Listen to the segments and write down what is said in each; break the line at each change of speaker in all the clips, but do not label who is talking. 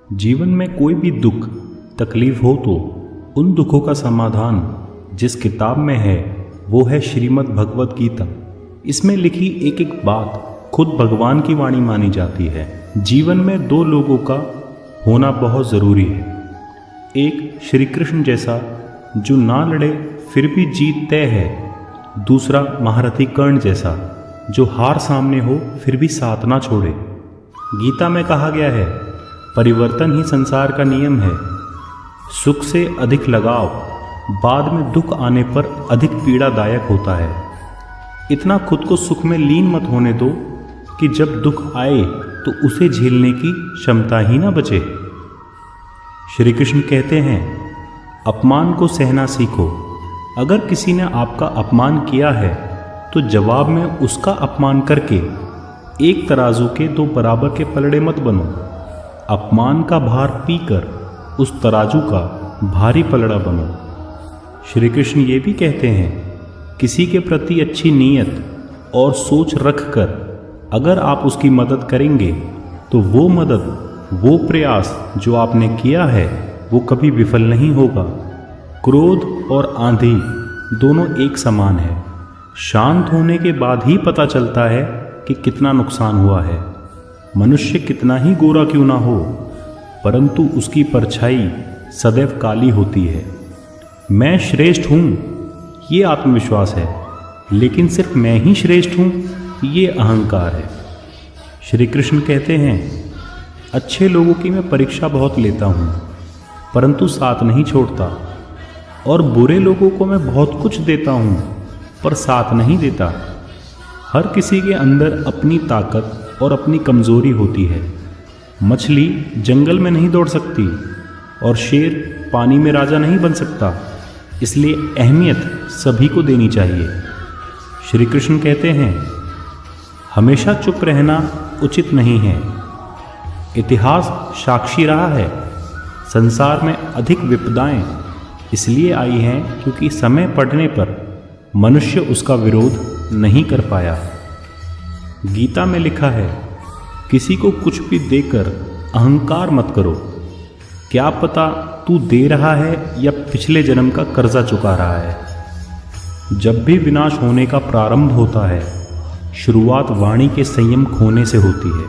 जीवन में कोई भी दुख तकलीफ हो तो उन दुखों का समाधान जिस किताब में है वो है श्रीमद् भगवत गीता। इसमें लिखी एक एक बात खुद भगवान की वाणी मानी जाती है। जीवन में दो लोगों का होना बहुत ज़रूरी है। एक श्री कृष्ण जैसा जो ना लड़े फिर भी जीत तय है। दूसरा महारथी कर्ण जैसा जो हार सामने हो फिर भी साथ ना छोड़े। गीता में कहा गया है, परिवर्तन ही संसार का नियम है। सुख से अधिक लगाव बाद में दुख आने पर अधिक पीड़ादायक होता है। इतना खुद को सुख में लीन मत होने दो कि जब दुख आए तो उसे झेलने की क्षमता ही ना बचे। श्री कृष्ण कहते हैं, अपमान को सहना सीखो। अगर किसी ने आपका अपमान किया है तो जवाब में उसका अपमान करके एक तराजू के दो बराबर के पलड़े मत बनो। अपमान का भार पीकर उस तराजू का भारी पलड़ा बनो। श्री कृष्ण ये भी कहते हैं, किसी के प्रति अच्छी नीयत और सोच रखकर अगर आप उसकी मदद करेंगे तो वो मदद, वो प्रयास जो आपने किया है वो कभी विफल नहीं होगा। क्रोध और आंधी दोनों एक समान है। शांत होने के बाद ही पता चलता है कि कितना नुकसान हुआ है। मनुष्य कितना ही गोरा क्यों ना हो, परंतु उसकी परछाई सदैव काली होती है। मैं श्रेष्ठ हूँ ये आत्मविश्वास है, लेकिन सिर्फ मैं ही श्रेष्ठ हूँ ये अहंकार है। श्री कृष्ण कहते हैं, अच्छे लोगों की मैं परीक्षा बहुत लेता हूँ परंतु साथ नहीं छोड़ता, और बुरे लोगों को मैं बहुत कुछ देता हूँ पर साथ नहीं देता। हर किसी के अंदर अपनी ताकत और अपनी कमज़ोरी होती है। मछली जंगल में नहीं दौड़ सकती और शेर पानी में राजा नहीं बन सकता, इसलिए अहमियत सभी को देनी चाहिए। श्री कृष्ण कहते हैं, हमेशा चुप रहना उचित नहीं है। इतिहास साक्षी रहा है, संसार में अधिक विपदाएं इसलिए आई हैं क्योंकि समय पड़ने पर मनुष्य उसका विरोध नहीं कर पाया। गीता में लिखा है, किसी को कुछ भी देकर अहंकार मत करो। क्या पता तू दे रहा है या पिछले जन्म का कर्जा चुका रहा है। जब भी विनाश होने का प्रारंभ होता है, शुरुआत वाणी के संयम खोने से होती है।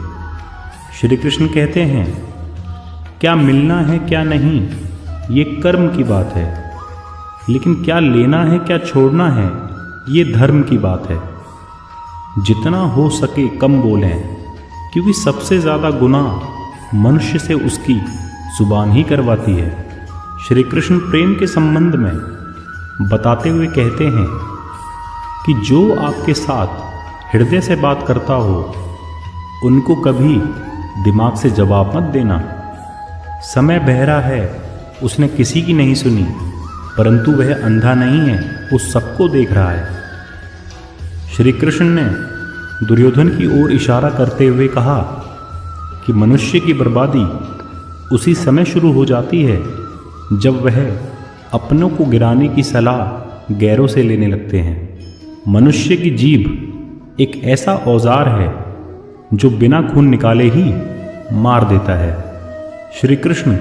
श्री कृष्ण कहते हैं, क्या मिलना है क्या नहीं ये कर्म की बात है, लेकिन क्या लेना है क्या छोड़ना है ये धर्म की बात है। जितना हो सके कम बोलें, क्योंकि सबसे ज़्यादा गुनाह मनुष्य से उसकी जुबान ही करवाती है। श्री कृष्ण प्रेम के संबंध में बताते हुए कहते हैं कि जो आपके साथ हृदय से बात करता हो उनको कभी दिमाग से जवाब मत देना। समय बहरा है, उसने किसी की नहीं सुनी, परंतु वह अंधा नहीं है, वो सबको देख रहा है। श्री कृष्ण ने दुर्योधन की ओर इशारा करते हुए कहा कि मनुष्य की बर्बादी उसी समय शुरू हो जाती है जब वह अपनों को गिराने की सलाह गैरों से लेने लगते हैं। मनुष्य की जीभ एक ऐसा औजार है जो बिना खून निकाले ही मार देता है। श्री कृष्ण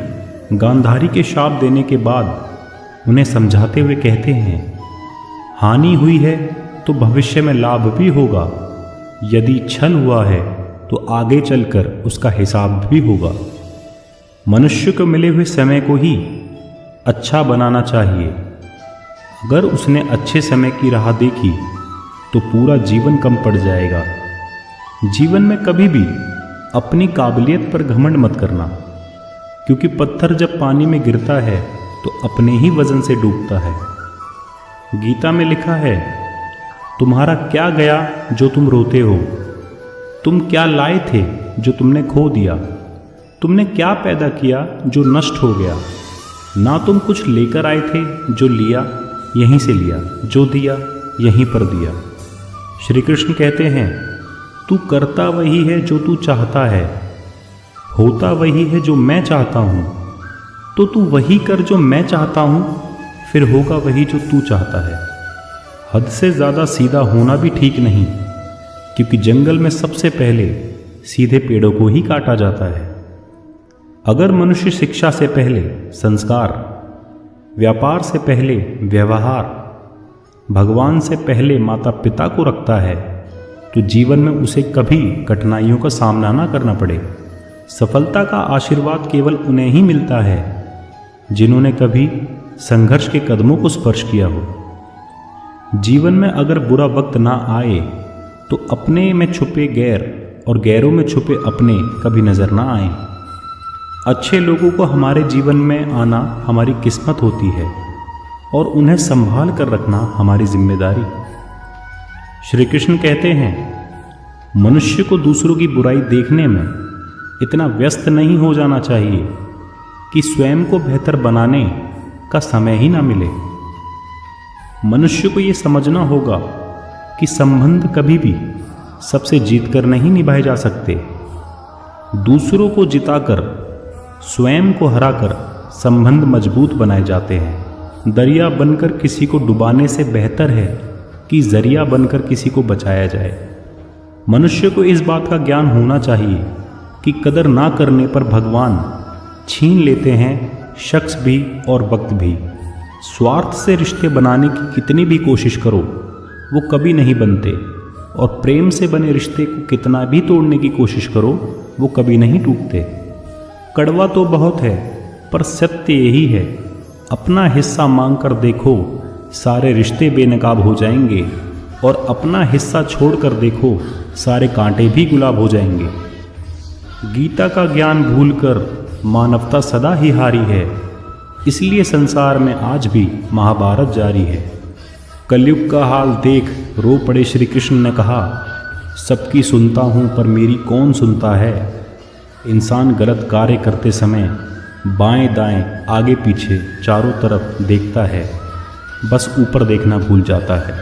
गांधारी के शाप देने के बाद उन्हें समझाते हुए कहते हैं, हानि हुई है तो भविष्य में लाभ भी होगा। यदि छल हुआ है तो आगे चलकर उसका हिसाब भी होगा। मनुष्य को मिले हुए समय को ही अच्छा बनाना चाहिए। अगर उसने अच्छे समय की राह देखी तो पूरा जीवन कम पड़ जाएगा। जीवन में कभी भी अपनी काबिलियत पर घमंड मत करना, क्योंकि पत्थर जब पानी में गिरता है तो अपने ही वजन से डूबता है। गीता में लिखा है, तुम्हारा क्या गया जो तुम रोते हो? तुम क्या लाए थे जो तुमने खो दिया? तुमने क्या पैदा किया जो नष्ट हो गया? ना तुम कुछ लेकर आए थे जो लिया यहीं से लिया, जो दिया यहीं पर दिया। श्री कृष्ण कहते हैं, तू करता वही है जो तू चाहता है, होता वही है जो मैं चाहता हूँ। तो तू वही कर जो मैं चाहता हूँ, फिर होगा वही जो तू चाहता है। हद से ज़्यादा सीधा होना भी ठीक नहीं, क्योंकि जंगल में सबसे पहले सीधे पेड़ों को ही काटा जाता है। अगर मनुष्य शिक्षा से पहले संस्कार, व्यापार से पहले व्यवहार, भगवान से पहले माता पिता को रखता है तो जीवन में उसे कभी कठिनाइयों का सामना ना करना पड़े। सफलता का आशीर्वाद केवल उन्हें ही मिलता है जिन्होंने कभी संघर्ष के कदमों को स्पर्श किया हो। जीवन में अगर बुरा वक्त ना आए तो अपने में छुपे गैर और गैरों में छुपे अपने कभी नजर ना आए। अच्छे लोगों को हमारे जीवन में आना हमारी किस्मत होती है और उन्हें संभाल कर रखना हमारी जिम्मेदारी। श्री कृष्ण कहते हैं, मनुष्य को दूसरों की बुराई देखने में इतना व्यस्त नहीं हो जाना चाहिए कि स्वयं को बेहतर बनाने का समय ही ना मिले। मनुष्य को ये समझना होगा कि संबंध कभी भी सबसे जीतकर नहीं निभाए जा सकते। दूसरों को जिताकर, स्वयं को हराकर संबंध मजबूत बनाए जाते हैं। दरिया बनकर किसी को डुबाने से बेहतर है कि जरिया बनकर किसी को बचाया जाए। मनुष्य को इस बात का ज्ञान होना चाहिए कि कदर ना करने पर भगवान छीन लेते हैं शख्स भी और वक्त भी। स्वार्थ से रिश्ते बनाने की कितनी भी कोशिश करो वो कभी नहीं बनते, और प्रेम से बने रिश्ते को कितना भी तोड़ने की कोशिश करो वो कभी नहीं टूटते। कड़वा तो बहुत है पर सत्य यही है, अपना हिस्सा मांग कर देखो सारे रिश्ते बेनकाब हो जाएंगे, और अपना हिस्सा छोड़कर देखो सारे कांटे भी गुलाब हो जाएंगे। गीता का ज्ञान भूलकर मानवता सदा ही हारी है, इसलिए संसार में आज भी महाभारत जारी है। कलयुग का हाल देख रो पड़े श्री कृष्ण ने कहा, सबकी सुनता हूँ पर मेरी कौन सुनता है। इंसान गलत कार्य करते समय बाएं दाएं आगे पीछे चारों तरफ देखता है, बस ऊपर देखना भूल जाता है।